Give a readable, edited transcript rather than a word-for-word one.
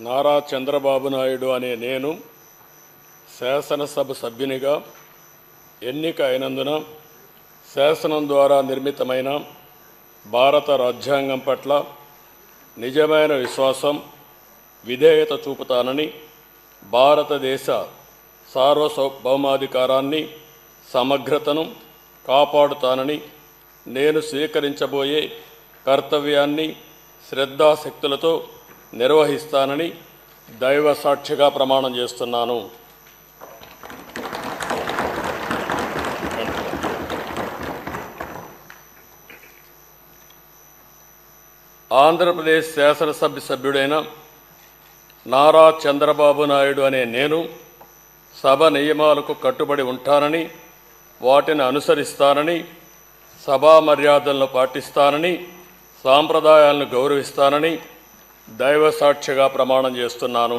నారా చంద్రబాబు నాయుడు అనే నేను శాసనసభ సభ్యునిగా ఎన్నిక అయినందున శాసనం ద్వారా నిర్మితమైన భారత రాజ్యాంగం పట్ల నిజమైన విశ్వాసం, విధేయత చూపుతానని, భారతదేశ సార్వభౌమాధికారాన్ని, సమగ్రతను కాపాడుతానని, నేను స్వీకరించబోయే కర్తవ్యాన్ని శ్రద్ధాశక్తులతో నిర్వహిస్తానని దైవ సాక్షిగా ప్రమాణం చేస్తున్నాను. ఆంధ్రప్రదేశ్ శాసనసభ సభ్యుడైన నారా చంద్రబాబు నాయుడు అనే నేను సభ నియమాలకు కట్టుబడి ఉంటానని, వాటిని అనుసరిస్తానని, సభా మర్యాదలను పాటిస్తానని, సాంప్రదాయాలను గౌరవిస్తానని దైవ సాక్షిగా ప్రమాణం చేస్తున్నాను.